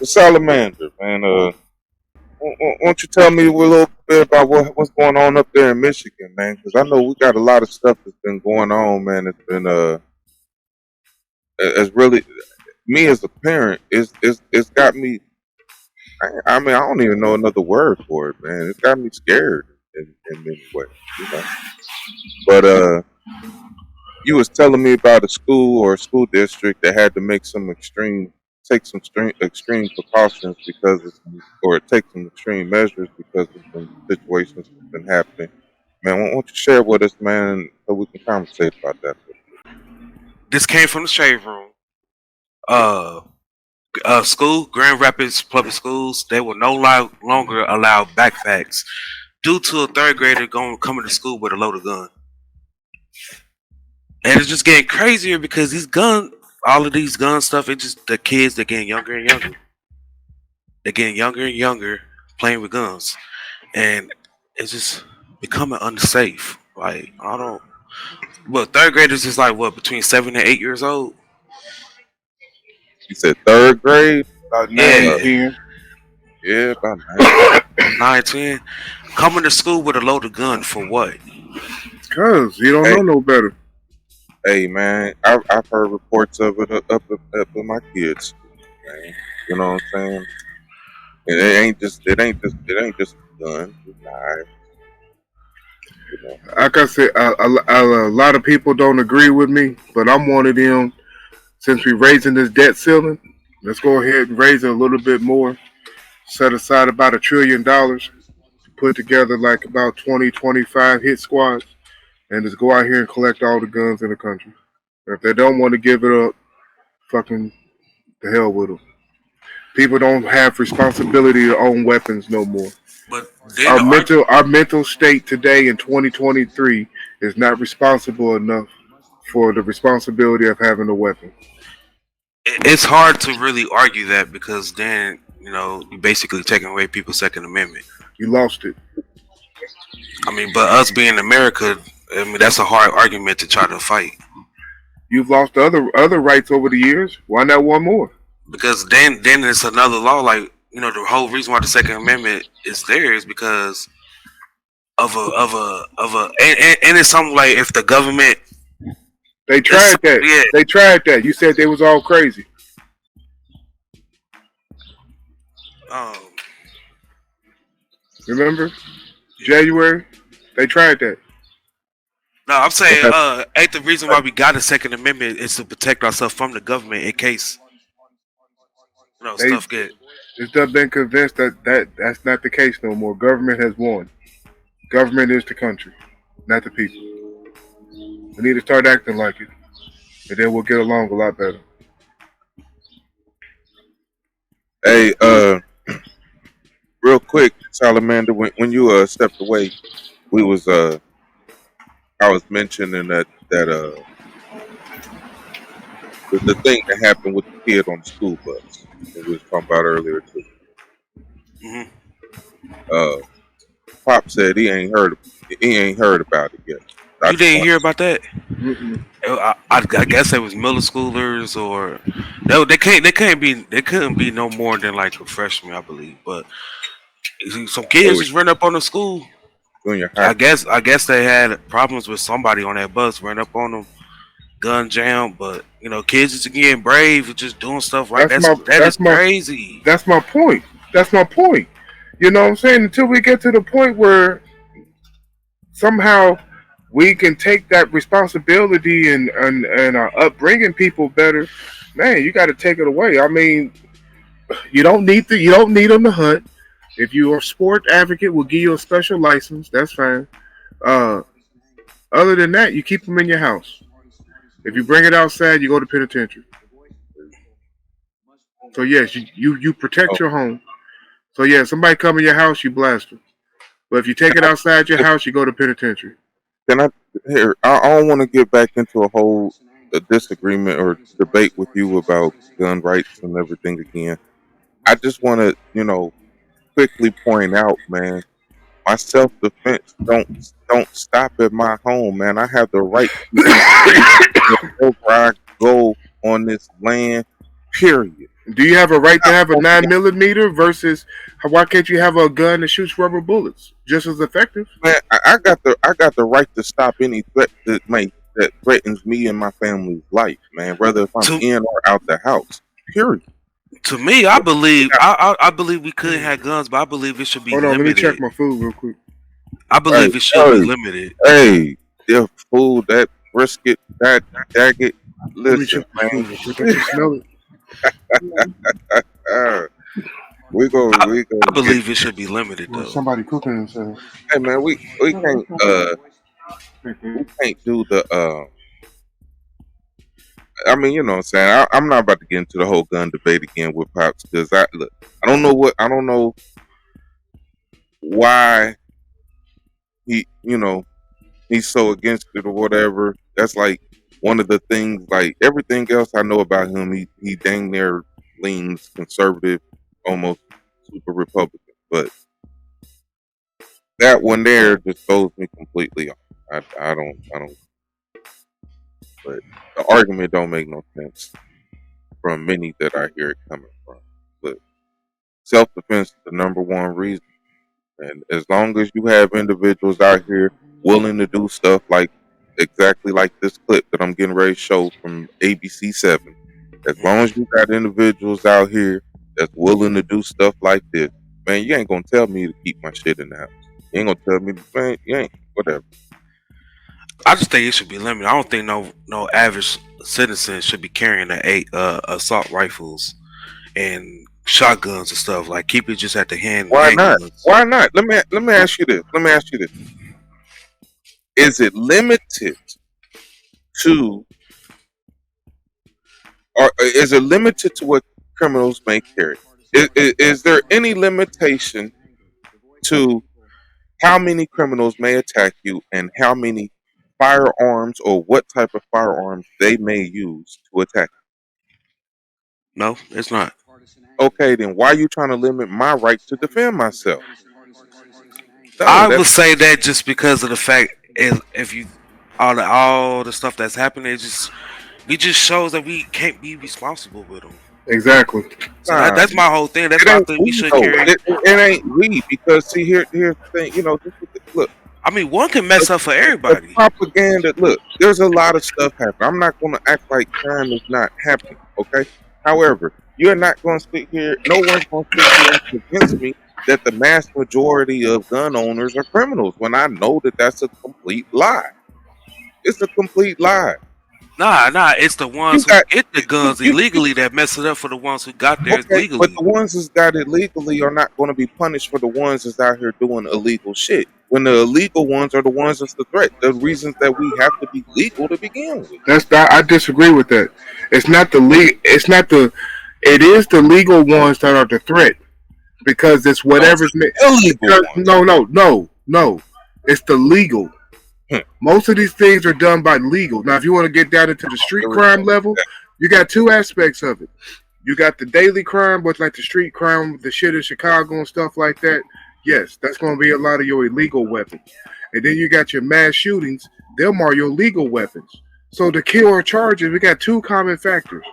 The salamander, man. Why don't you tell me a little bit about what's going on up there in Michigan, man? Because I know we got a lot of stuff that's been going on, man. It's been it's really me as a parent. It's got me. I mean, I don't even know another word for it, man. It's got me scared in many ways, you know. But you was telling me about a school or a school district that had to make take some extreme precautions because or take some extreme measures because of some situations that's been happening. Man, why don't you share with us, man, so we can conversate about that? This came from the shade room. Uh, School, Grand Rapids Public Schools, they will no longer allow backpacks due to a third grader coming to school with a loaded gun. And it's just getting crazier because all of these gun stuff, it's just the kids, they're getting younger and younger. They're getting younger and younger playing with guns. And it's just becoming unsafe. Like, I don't. Well, third graders is like what, between 7 and 8 years old? You said third grade? About Yeah, 9, 10. Yeah, about nine. 9, 10. Coming to school with a loaded gun for what? Cause you don't Hey, know no better. hey, man, I've heard reports of it up with my kids, man. You know what I'm saying? And it ain't just a gun, it's knives, you know. Like I said, a lot of people don't agree with me, but I'm one of them. Since we're raising this debt ceiling, let's go ahead and raise it a little bit more. Set aside about $1 trillion, put together like about 20, 25 hit squads, and just go out here and collect all the guns in the country. If they don't want to give it up, fucking the hell with them. People don't have responsibility to own weapons no more. But then the argument, Our mental state today in 2023 is not responsible enough for the responsibility of having a weapon. it's hard to really argue that because then, you're basically taking away people's Second Amendment. You lost it. I mean, but us being America, I mean, that's a hard argument to try to fight. You've lost other rights over the years. Why not one more? Because then it's another law. Like, the whole reason why the Second Amendment is there is because and it's something like if the government. They tried that. Yeah. They tried that. You said they was all crazy. Um, Remember? January? They tried that. no, I'm saying, Okay. ain't the reason why we got a Second Amendment is to protect ourselves from the government in case, They stuff get. just have been convinced that's not the case no more. Government has won. Government is the country, not the people. We need to start acting like it, and then we'll get along a lot better. Hey, real quick, Salamander, when you stepped away, we was I was mentioning that the thing that happened with the kid on the school bus that we was talking about earlier too. Hmm. Uh, Pop said he ain't heard about it yet. I You just didn't want hear about that? Mm-mm. I guess it was middle schoolers or no, they couldn't be no more than like a freshman, I believe. But some they kids were just ran up on the school. junior high. I guess they had problems with somebody on that bus, ran up on them, gun jam. But kids just getting brave and just doing stuff like That's my that is that's my crazy. that's my point. That's my point. You know what I'm saying? Until we get to the point where somehow we can take that responsibility and upbringing people better, man, you got to take it away. I mean, you don't need them to hunt. If you're a sport advocate, we'll give you a special license. That's fine. Uh, Other than that, you keep them in your house. If you bring it outside, you go to penitentiary. So yes, you protect Oh, your home. So yeah, somebody come in your house, you blast them. But if you take can it I outside your house, you go to penitentiary. can I here? I don't want to get back into a whole disagreement or debate with you about gun rights and everything again. I just want to, quickly point out, man, my self defense don't stop at my home, man. I have the right to defend wherever I go on this land. Period. Do you have a right to have a 9mm versus why can't you have a gun that shoots rubber bullets just as effective? Man, I got the right to stop any threat that threatens me and my family's life, man. Whether if I'm To in or out the house. Period. to me, I believe we could have guns, but I believe it should be Hold on, let me check limited. my food real quick. I Hey, believe it should be hey, limited. hey, the food, that brisket, that jacket. Let me Listen, check my food man. real quick. I can smell it. Uh, we I gonna get. believe it should be limited Well, though. somebody cooking inside. Hey, man, we can't do the. I mean, you know what I'm saying. I'm not about to get into the whole gun debate again with pops because I don't know why he's so against it or whatever. That's like one of the things. Like everything else I know about him, he dang near leans conservative, almost super Republican. But that one there just throws me completely off. I don't. But the argument don't make no sense from many that I hear it coming from. But self defense is the number one reason. And as long as you have individuals out here willing to do stuff like exactly like this clip that I'm getting ready to show from ABC 7, as long as you got individuals out here that's willing to do stuff like this, man, you ain't gonna tell me to keep my shit in the house. You ain't gonna tell me, man, you ain't, whatever. I just think it should be limited. I don't think no average citizen should be carrying assault rifles and shotguns and stuff. Like keep it just at the Why not? handguns. Why not? Let me ask you this. Let me ask you this. Is it limited to, or is it limited to what criminals may carry? Is there any limitation to how many criminals may attack you and how many firearms or what type of firearms they may use to attack No, it's not. you? Okay, then why are you trying to limit my right to defend myself? No, I that's would say that just because of the fact if you all the stuff that's happening, it just shows that we can't be responsible with them. Exactly. So nah. that's my whole thing. That's It why I ain't think we we should though. carry. It ain't we because see here's the thing. You know, look, I mean, one can mess up for the everybody. propaganda. Look, there's a lot of stuff happening. I'm not going to act like crime is not happening. Okay. However, you're not going to sit here. No one's going to sit here and convince me that the mass majority of gun owners are criminals when I know that that's a complete lie. It's a complete lie. Nah, it's the You ones who got get the guns you illegally that mess it up for the ones who got theirs okay, but legally. the ones that's got it legally are not going to be punished for the ones that's out here doing illegal shit. When the illegal ones are the ones that's the threat, the reasons that we have to be legal to begin with. That's that. I disagree with that. It's not the It's not the. It is the legal ones that are the threat because it's No, it's whatever's. the illegal ones. No. It's the legal. Hmm. Most of these things are done by legal. Now, if you want to get down into the street crime level, you got two aspects of it. You got the daily crime, but like the street crime, the shit in Chicago and stuff like that. Yes, that's going to be a lot of your illegal weapons. And then you got your mass shootings. Them are your legal weapons. So to kill or charges, we got two common factors.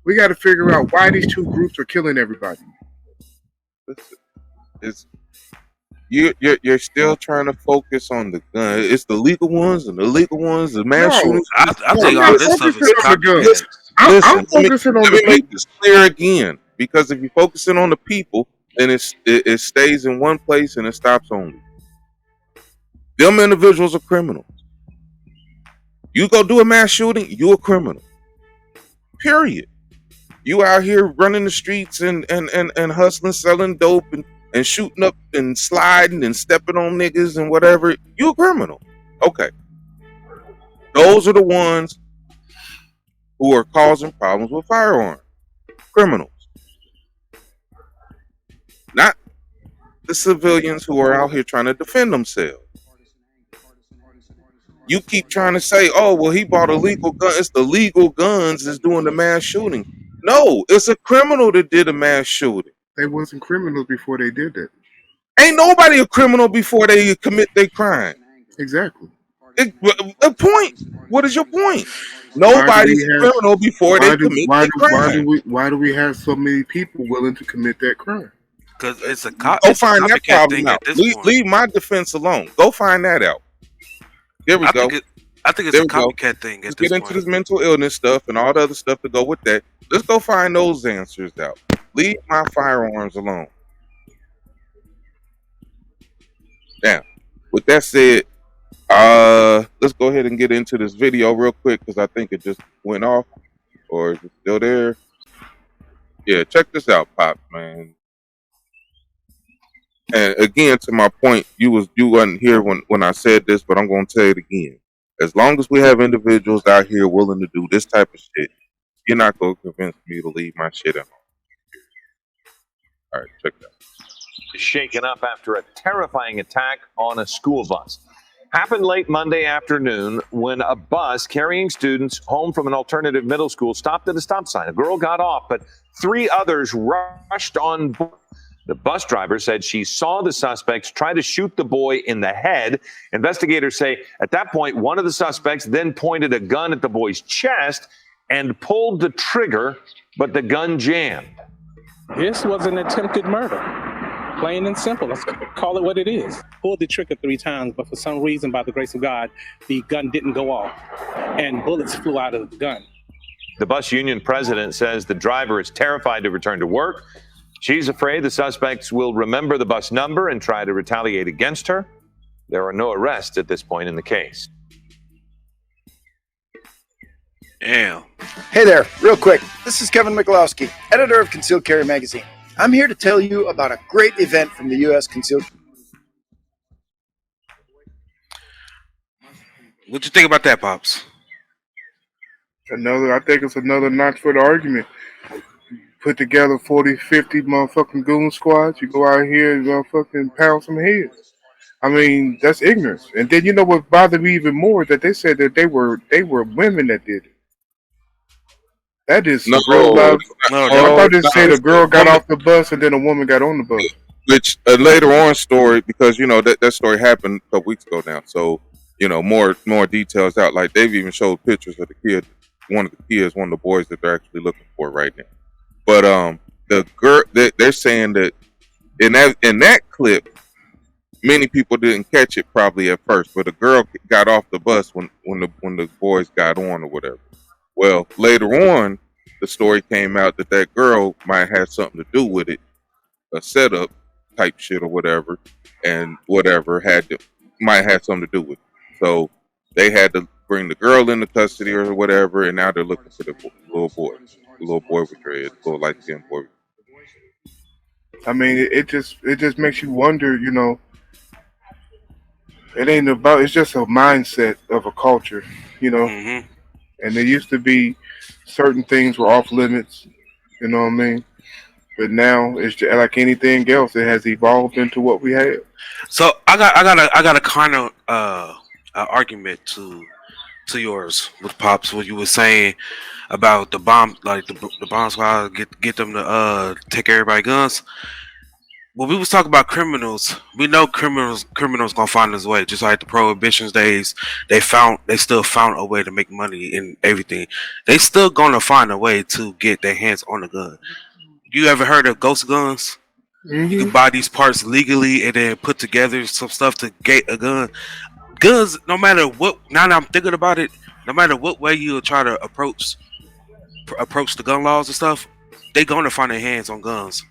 We got to figure out why these two groups are killing everybody. It's you're still trying to focus on the gun. It's the legal ones and the illegal ones, the mass No, shootings. I no, think I'm all not this stuff focusing is on the gun. copycat. I'm Listen, focusing on let the me make people. this clear again. Because if you're focusing on the people, then it stays in one place and it stops only. Them individuals are criminals. You go do a mass shooting, you a criminal. Period. You out here running the streets and hustling, selling dope and shooting up and sliding and stepping on niggas and whatever, you a criminal. Okay. Those are the ones who are causing problems with firearms. Criminals. Not the civilians who are out here trying to defend themselves. You keep trying to say, oh, well, he bought a legal gun. It's the legal guns that's doing the mass shooting. No, it's a criminal that did a mass shooting. They wasn't criminals before they did that. Ain't nobody a criminal before they commit their crime. Exactly. A point. What is your point? Nobody's a criminal before they commit the crime. Why do we have so many people willing to commit that crime? Because it's a Go it's a find that copycat problem thing out. at this Leave, point. leave my defense alone. Go find that out. There we go. I think it's There a we go. copycat thing at Let's this get into point. this mental illness stuff and all the other stuff to go with that. Let's go find those answers out. Leave my firearms alone. Now, with that said, let's go ahead and get into this video real quick because I think it just went off, or is it still there? Yeah, check this out, Pop, man. And again, to my point, you wasn't here when I said this, but I'm gonna say it again. As long as we have individuals out here willing to do this type of shit, you're not gonna convince me to leave my shit at home. All right, check that out. Shaken up after a terrifying attack on a school bus. Happened late Monday afternoon when a bus carrying students home from an alternative middle school stopped at a stop sign. A girl got off, but 3 others rushed on board. The bus driver said she saw the suspects try to shoot the boy in the head. Investigators say at that point, one of the suspects then pointed a gun at the boy's chest and pulled the trigger, but the gun jammed. This was an attempted murder. Plain and simple. Let's call it what it is. Pulled the trigger 3 times, but for some reason, by the grace of God, the gun didn't go off and bullets flew out of the gun. The bus union president says the driver is terrified to return to work. She's afraid the suspects will remember the bus number and try to retaliate against her. There are no arrests at this point in the case. Damn. Hey there, real quick. This is Kevin Mikulowski, editor of Concealed Carry Magazine. I'm here to tell you about a great event from the U.S. Concealed. What you think about that, Pops? I think it's another notch for the argument. Put together 40, 50 motherfucking goon squads. You go out here and motherfucking pound some heads. I mean, that's ignorance. And then you know what bothered me even more? That they said that they were women that did it. That is No, real loud. No, I thought they said a girl got off the bus and then a woman got on the bus. Which later on story, because you know that story happened a couple weeks ago now. So you know more details out. Like they've even showed pictures of the kid, one of the boys that they're actually looking for right now. But the girl, they're saying that in that clip, many people didn't catch it probably at first, but the girl got off the bus when the boys got on or whatever. Well, later on, the story came out that girl might have something to do with it, a setup type shit or whatever, and whatever might have something to do with it. So they had to bring the girl into custody or whatever, and now they're looking for the little boy with dreads, little light skinned boy. I mean, it just makes you wonder. You know, it's just a mindset of a culture. You know. Mm-hmm. And there used to be certain things were off limits, you know what I mean? But now it's just like anything else. It has evolved into what we have. So I got a kind of argument to yours with Pops. What you were saying about the bomb, like the bomb squad, get them to take everybody guns. When we was talking about criminals, we know criminals gonna find his way. Just like the prohibition days, they still found a way to make money and everything. They still gonna find a way to get their hands on a gun. You ever heard of ghost guns? Mm-hmm. You can buy these parts legally and then put together some stuff to get a gun. Guns, no matter what. Now that I'm thinking about it, no matter what way you try to approach the gun laws and stuff, they gonna find their hands on guns.